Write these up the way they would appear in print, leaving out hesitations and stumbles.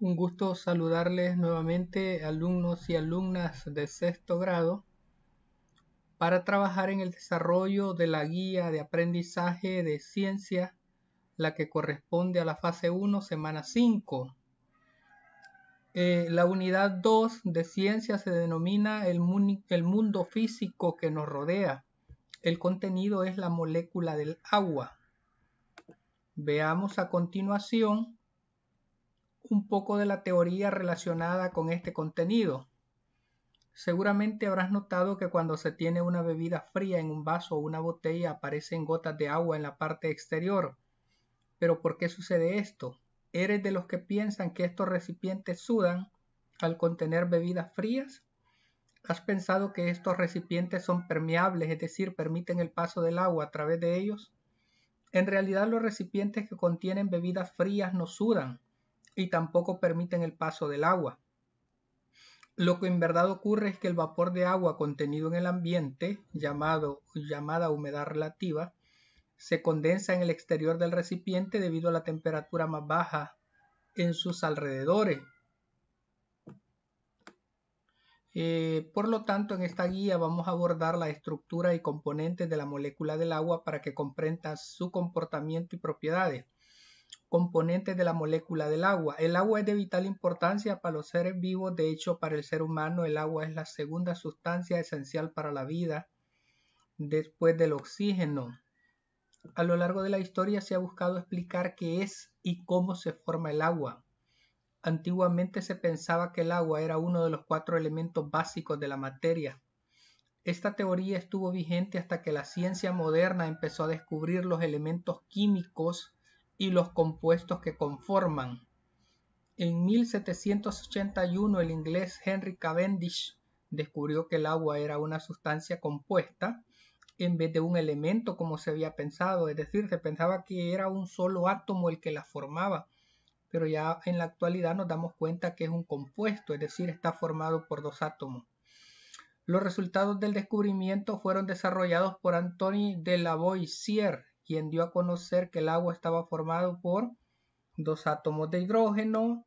Un gusto saludarles nuevamente, alumnos y alumnas de sexto grado, para trabajar en el desarrollo de la guía de aprendizaje de ciencia, la que corresponde a la fase 1, semana 5. La unidad 2 de ciencia se denomina el mundo físico que nos rodea. El contenido es la molécula del agua. Veamos a continuación un poco de la teoría relacionada con este contenido. Seguramente habrás notado que cuando se tiene una bebida fría en un vaso o una botella aparecen gotas de agua en la parte exterior. ¿Pero por qué sucede esto? ¿Eres de los que piensan que estos recipientes sudan al contener bebidas frías? ¿Has pensado que estos recipientes son permeables, es decir, permiten el paso del agua a través de ellos? En realidad, los recipientes que contienen bebidas frías no sudan y tampoco permiten el paso del agua. Lo que en verdad ocurre es que el vapor de agua contenido en el ambiente, llamada humedad relativa, se condensa en el exterior del recipiente debido a la temperatura más baja en sus alrededores. Por lo tanto, en esta guía vamos a abordar la estructura y componentes de la molécula del agua para que comprendas su comportamiento y propiedades. Componentes de la molécula del agua. El agua es de vital importancia para los seres vivos. De hecho, para el ser humano el agua es la segunda sustancia esencial para la vida después del oxígeno. A lo largo de la historia se ha buscado explicar qué es y cómo se forma el agua. Antiguamente se pensaba que el agua era uno de los 4 elementos básicos de la materia. Esta teoría estuvo vigente hasta que la ciencia moderna empezó a descubrir los elementos químicos y los compuestos que conforman. En 1781 el inglés Henry Cavendish descubrió que el agua era una sustancia compuesta en vez de un elemento como se había pensado, es decir, se pensaba que era un solo átomo el que la formaba, pero ya en la actualidad nos damos cuenta que es un compuesto, es decir, está formado por 2 átomos. Los resultados del descubrimiento fueron desarrollados por Antoine de Lavoisier, quien dio a conocer que el agua estaba formado por 2 átomos de hidrógeno,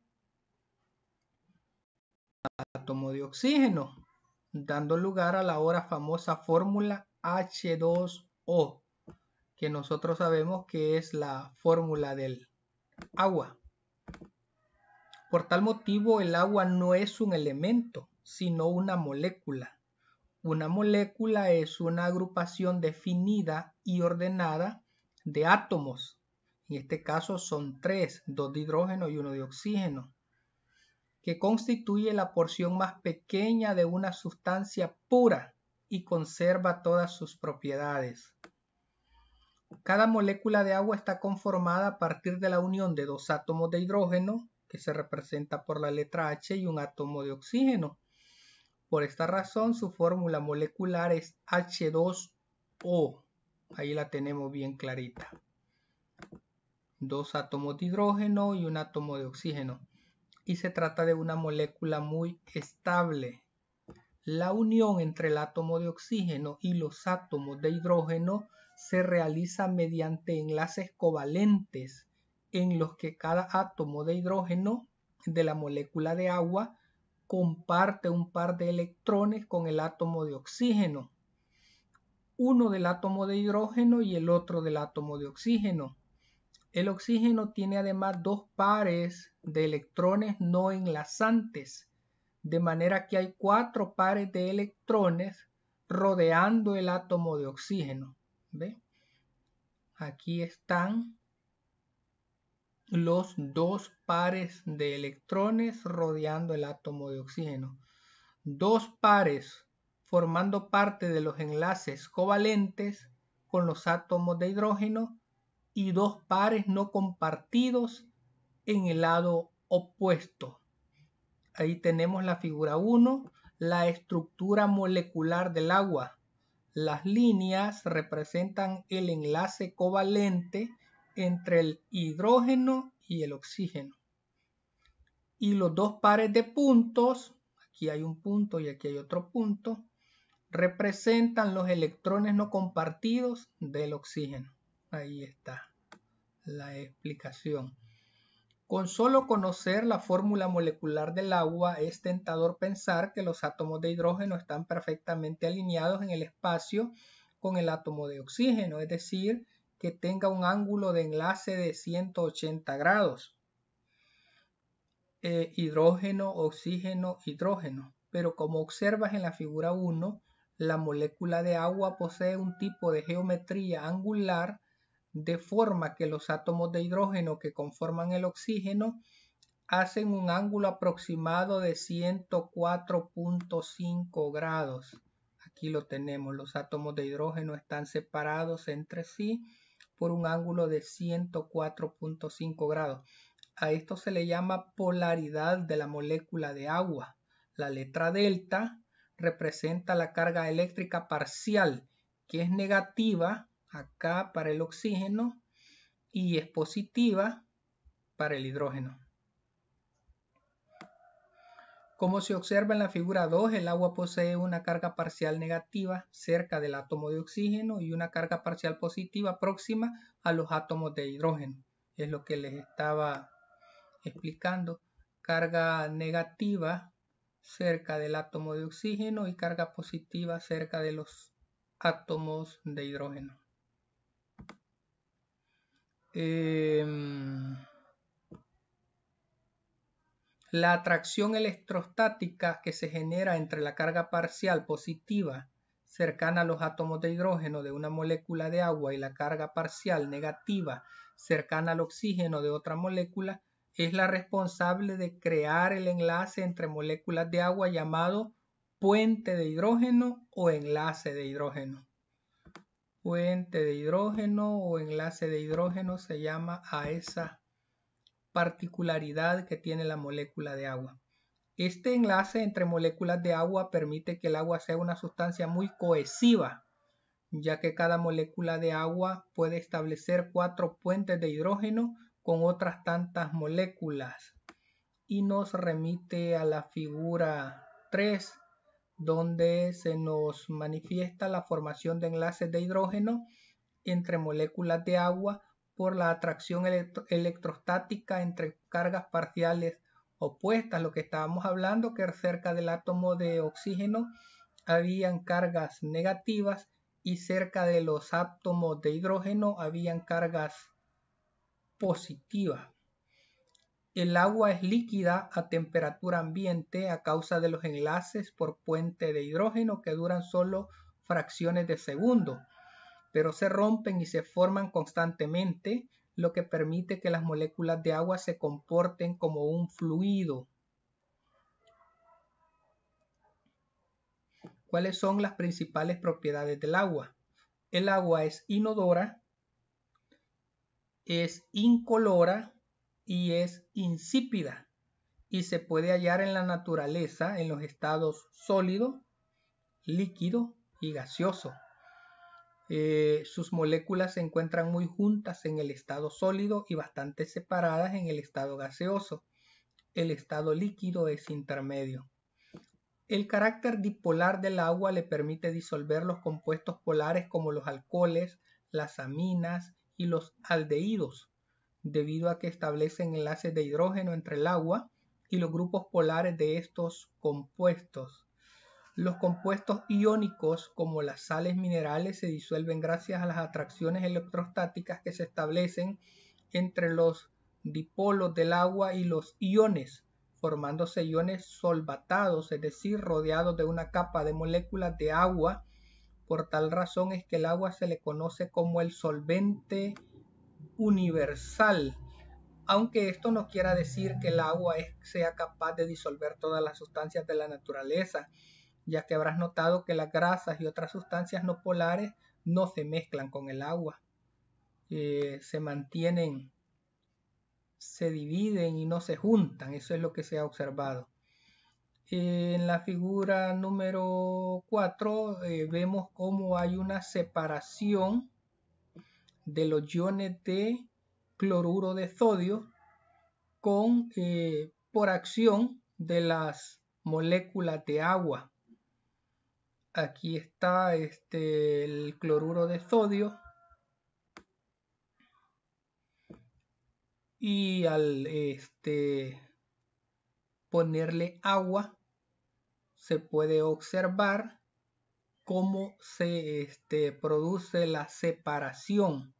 átomo de oxígeno, dando lugar a la ahora famosa fórmula H2O, que nosotros sabemos que es la fórmula del agua. Por tal motivo, el agua no es un elemento, sino una molécula. Una molécula es una agrupación definida y ordenada de átomos. En este caso son 3, 2 de hidrógeno y 1 de oxígeno, que constituye la porción más pequeña de una sustancia pura y conserva todas sus propiedades. Cada molécula de agua está conformada a partir de la unión de 2 átomos de hidrógeno, que se representa por la letra H, y un átomo de oxígeno. Por esta razón, su fórmula molecular es H2O. Ahí la tenemos bien clarita. 2 átomos de hidrógeno y un átomo de oxígeno. Y se trata de una molécula muy estable. La unión entre el átomo de oxígeno y los átomos de hidrógeno se realiza mediante enlaces covalentes en los que cada átomo de hidrógeno de la molécula de agua comparte un par de electrones con el átomo de oxígeno, uno del átomo de hidrógeno y el otro del átomo de oxígeno. El oxígeno tiene además 2 pares de electrones no enlazantes, de manera que hay 4 pares de electrones rodeando el átomo de oxígeno. ¿Ve? Aquí están los 2 pares de electrones rodeando el átomo de oxígeno. 2 pares formando parte de los enlaces covalentes con los átomos de hidrógeno y 2 pares no compartidos en el lado opuesto. Ahí tenemos la figura 1, la estructura molecular del agua. Las líneas representan el enlace covalente entre el hidrógeno y el oxígeno. Y los 2 pares de puntos, aquí hay un punto y aquí hay otro punto, representan los electrones no compartidos del oxígeno. Ahí está la explicación. Con solo conocer la fórmula molecular del agua, es tentador pensar que los átomos de hidrógeno están perfectamente alineados en el espacio con el átomo de oxígeno, es decir, que tenga un ángulo de enlace de 180 grados. Hidrógeno, oxígeno, hidrógeno. Pero como observas en la figura 1, la molécula de agua posee un tipo de geometría angular de forma que los átomos de hidrógeno que conforman el oxígeno hacen un ángulo aproximado de 104.5 grados. Aquí lo tenemos, los átomos de hidrógeno están separados entre sí por un ángulo de 104.5 grados. A esto se le llama polaridad de la molécula de agua. La letra delta representa la carga eléctrica parcial, que es negativa acá para el oxígeno y es positiva para el hidrógeno. Como se observa en la figura 2, el agua posee una carga parcial negativa cerca del átomo de oxígeno y una carga parcial positiva próxima a los átomos de hidrógeno. Es lo que les estaba explicando. Carga negativa cerca del átomo de oxígeno y carga positiva cerca de los átomos de hidrógeno. La atracción electrostática que se genera entre la carga parcial positiva cercana a los átomos de hidrógeno de una molécula de agua y la carga parcial negativa cercana al oxígeno de otra molécula es la responsable de crear el enlace entre moléculas de agua llamado puente de hidrógeno o enlace de hidrógeno. Puente de hidrógeno o enlace de hidrógeno se llama a esa particularidad que tiene la molécula de agua. Este enlace entre moléculas de agua permite que el agua sea una sustancia muy cohesiva, ya que cada molécula de agua puede establecer 4 puentes de hidrógeno con otras tantas moléculas. Y nos remite a la figura 3, donde se nos manifiesta la formación de enlaces de hidrógeno entre moléculas de agua por la atracción electrostática entre cargas parciales opuestas. Lo que estábamos hablando, que cerca del átomo de oxígeno habían cargas negativas y cerca de los átomos de hidrógeno habían cargas positivas. El agua es líquida a temperatura ambiente a causa de los enlaces por puente de hidrógeno que duran solo fracciones de segundo, pero se rompen y se forman constantemente, lo que permite que las moléculas de agua se comporten como un fluido. ¿Cuáles son las principales propiedades del agua? El agua es inodora, es incolora y es insípida, y se puede hallar en la naturaleza en los estados sólido, líquido y gaseoso. Sus moléculas se encuentran muy juntas en el estado sólido y bastante separadas en el estado gaseoso. El estado líquido es intermedio. El carácter dipolar del agua le permite disolver los compuestos polares como los alcoholes, las aminas y los aldehídos, debido a que establecen enlaces de hidrógeno entre el agua y los grupos polares de estos compuestos. Los compuestos iónicos, como las sales minerales, se disuelven gracias a las atracciones electrostáticas que se establecen entre los dipolos del agua y los iones, formándose iones solvatados, es decir, rodeados de una capa de moléculas de agua. Por tal razón es que el agua se le conoce como el solvente universal, aunque esto no quiera decir que el agua sea capaz de disolver todas las sustancias de la naturaleza, ya que habrás notado que las grasas y otras sustancias no polares no se mezclan con el agua, se mantienen, se dividen y no se juntan. Eso es lo que se ha observado. En la figura número 4 vemos cómo hay una separación de los iones de cloruro de sodio por acción de las moléculas de agua. Aquí está el cloruro de sodio y al ponerle agua se puede observar cómo se produce la separación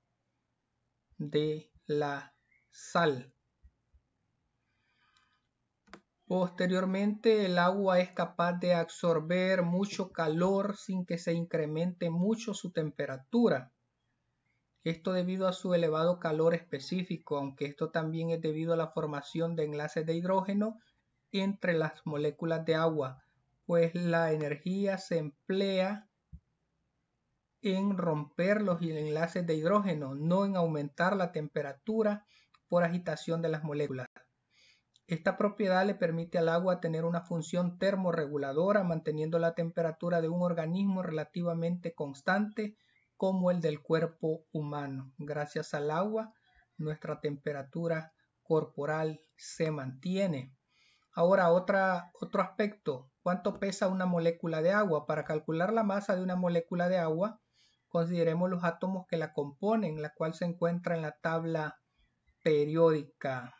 de la sal. Posteriormente, el agua es capaz de absorber mucho calor sin que se incremente mucho su temperatura. Esto debido a su elevado calor específico, aunque esto también es debido a la formación de enlaces de hidrógeno entre las moléculas de agua, pues la energía se emplea en romper los enlaces de hidrógeno, no en aumentar la temperatura por agitación de las moléculas. Esta propiedad le permite al agua tener una función termorreguladora, manteniendo la temperatura de un organismo relativamente constante como el del cuerpo humano. Gracias al agua, nuestra temperatura corporal se mantiene. Ahora, otro aspecto. ¿Cuánto pesa una molécula de agua? Para calcular la masa de una molécula de agua, consideremos los átomos que la componen, la cual se encuentra en la tabla periódica.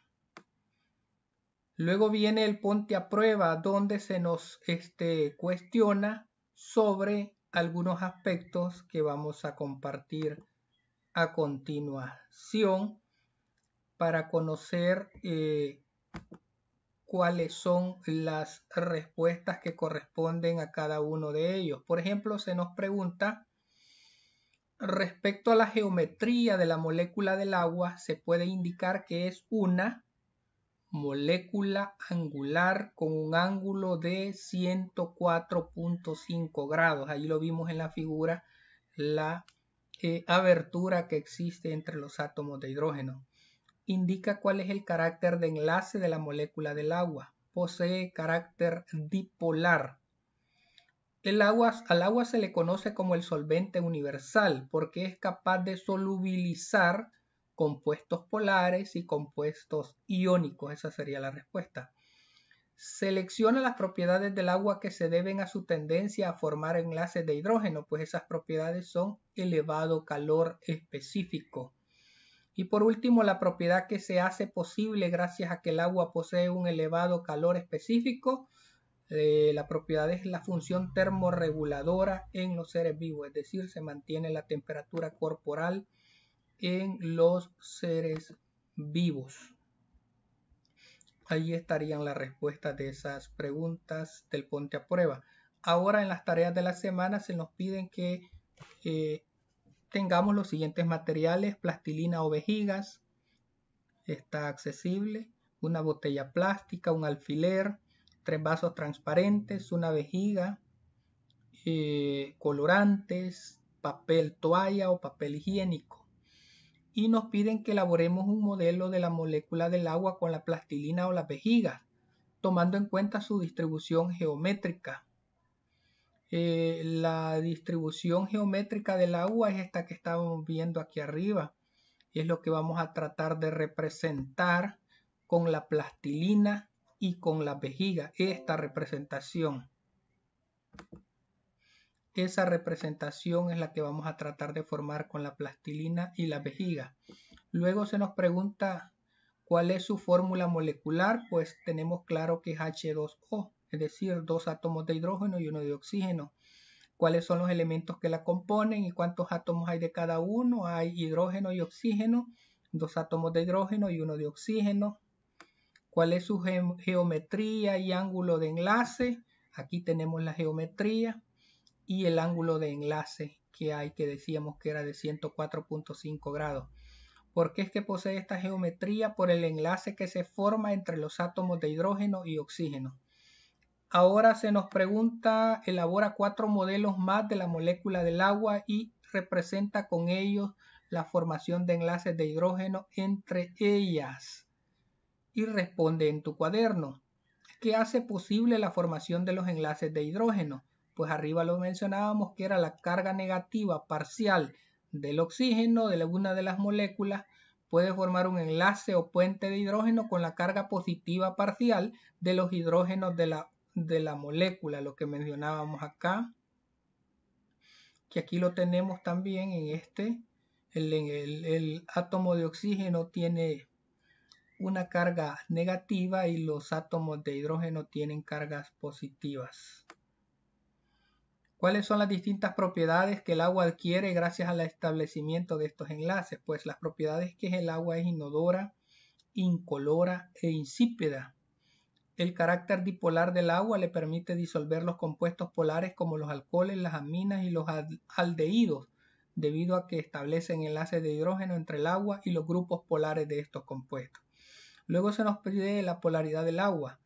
Luego viene el ponte a prueba, donde se nos cuestiona sobre algunos aspectos que vamos a compartir a continuación para conocer cuáles son las respuestas que corresponden a cada uno de ellos. Por ejemplo, se nos pregunta respecto a la geometría de la molécula del agua, se puede indicar que es una molécula angular con un ángulo de 104.5 grados. Allí lo vimos en la figura, la abertura que existe entre los átomos de hidrógeno. Indica cuál es el carácter de enlace de la molécula del agua. Posee carácter dipolar. Al agua se le conoce como el solvente universal porque es capaz de solubilizar compuestos polares y compuestos iónicos. Esa sería la respuesta. Selecciona las propiedades del agua que se deben a su tendencia a formar enlaces de hidrógeno, pues esas propiedades son elevado calor específico. Y por último, la propiedad que se hace posible gracias a que el agua posee un elevado calor específico. La propiedad es la función termorreguladora en los seres vivos, es decir, se mantiene la temperatura corporal en los seres vivos. Ahí estarían las respuestas de esas preguntas del ponte a prueba. Ahora en las tareas de la semana se nos piden que tengamos los siguientes materiales: plastilina o vejigas, está accesible, una botella plástica, un alfiler, 3 vasos transparentes, una vejiga, colorantes, papel toalla o papel higiénico. Y nos piden que elaboremos un modelo de la molécula del agua con la plastilina o las vejigas, tomando en cuenta su distribución geométrica. La distribución geométrica del agua es esta que estamos viendo aquí arriba. Es lo que vamos a tratar de representar con la plastilina y con la vejiga. Esta representación. Esa representación es la que vamos a tratar de formar con la plastilina y la vejiga. Luego se nos pregunta cuál es su fórmula molecular. Pues tenemos claro que es H2O, es decir, 2 átomos de hidrógeno y 1 de oxígeno. ¿Cuáles son los elementos que la componen y cuántos átomos hay de cada uno? Hay hidrógeno y oxígeno, 2 átomos de hidrógeno y 1 de oxígeno. ¿Cuál es su geometría y ángulo de enlace? Aquí tenemos la geometría y el ángulo de enlace que hay, que decíamos que era de 104.5 grados. ¿Por qué es que posee esta geometría? Por el enlace que se forma entre los átomos de hidrógeno y oxígeno. Ahora se nos pregunta, elabora 4 modelos más de la molécula del agua y representa con ellos la formación de enlaces de hidrógeno entre ellas. Y responde en tu cuaderno. ¿Qué hace posible la formación de los enlaces de hidrógeno? Pues arriba lo mencionábamos que era la carga negativa parcial del oxígeno de una de las moléculas puede formar un enlace o puente de hidrógeno con la carga positiva parcial de los hidrógenos de la molécula, lo que mencionábamos acá, que aquí lo tenemos también en el átomo de oxígeno tiene una carga negativa y los átomos de hidrógeno tienen cargas positivas. ¿Cuáles son las distintas propiedades que el agua adquiere gracias al establecimiento de estos enlaces? Pues las propiedades que el agua es inodora, incolora e insípida. El carácter dipolar del agua le permite disolver los compuestos polares como los alcoholes, las aminas y los aldehídos, debido a que establecen enlaces de hidrógeno entre el agua y los grupos polares de estos compuestos. Luego se nos pide la polaridad del agua.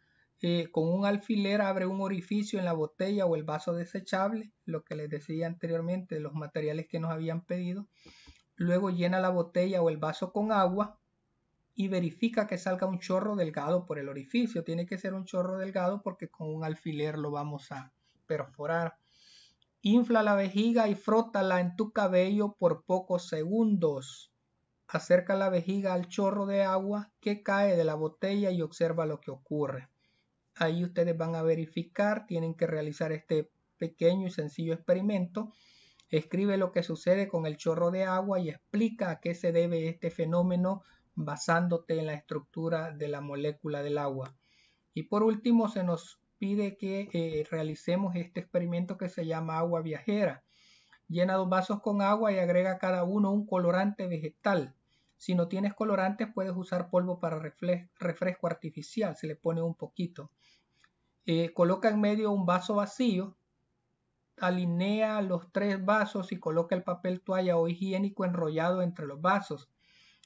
Con un alfiler abre un orificio en la botella o el vaso desechable, lo que les decía anteriormente de los materiales que nos habían pedido. Luego llena la botella o el vaso con agua y verifica que salga un chorro delgado por el orificio. Tiene que ser un chorro delgado porque con un alfiler lo vamos a perforar. Infla la vejiga y frótala en tu cabello por pocos segundos. Acerca la vejiga al chorro de agua que cae de la botella y observa lo que ocurre. Ahí ustedes van a verificar, tienen que realizar este pequeño y sencillo experimento. Escribe lo que sucede con el chorro de agua y explica a qué se debe este fenómeno basándote en la estructura de la molécula del agua. Y por último se nos pide que realicemos este experimento que se llama agua viajera. Llena 2 vasos con agua y agrega a cada uno un colorante vegetal. Si no tienes colorantes puedes usar polvo para refresco artificial, se le pone un poquito. Coloca en medio un vaso vacío, alinea los 3 vasos y coloca el papel toalla o higiénico enrollado entre los vasos.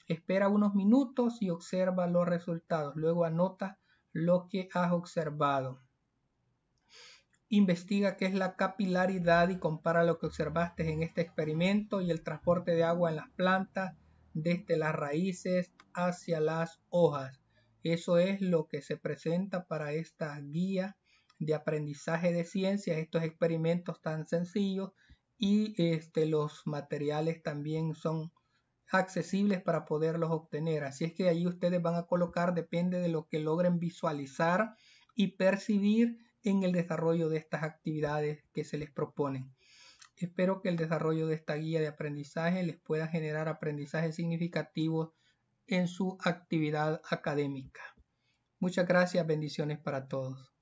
Espera unos minutos y observa los resultados. Luego anota lo que has observado. Investiga qué es la capilaridad y compara lo que observaste en este experimento y el transporte de agua en las plantas desde las raíces hacia las hojas. Eso es lo que se presenta para esta guía de aprendizaje de ciencias, estos experimentos tan sencillos y los materiales también son accesibles para poderlos obtener. Así es que ahí ustedes van a colocar, depende de lo que logren visualizar y percibir en el desarrollo de estas actividades que se les proponen. Espero que el desarrollo de esta guía de aprendizaje les pueda generar aprendizajes significativos en su actividad académica. Muchas gracias, bendiciones para todos.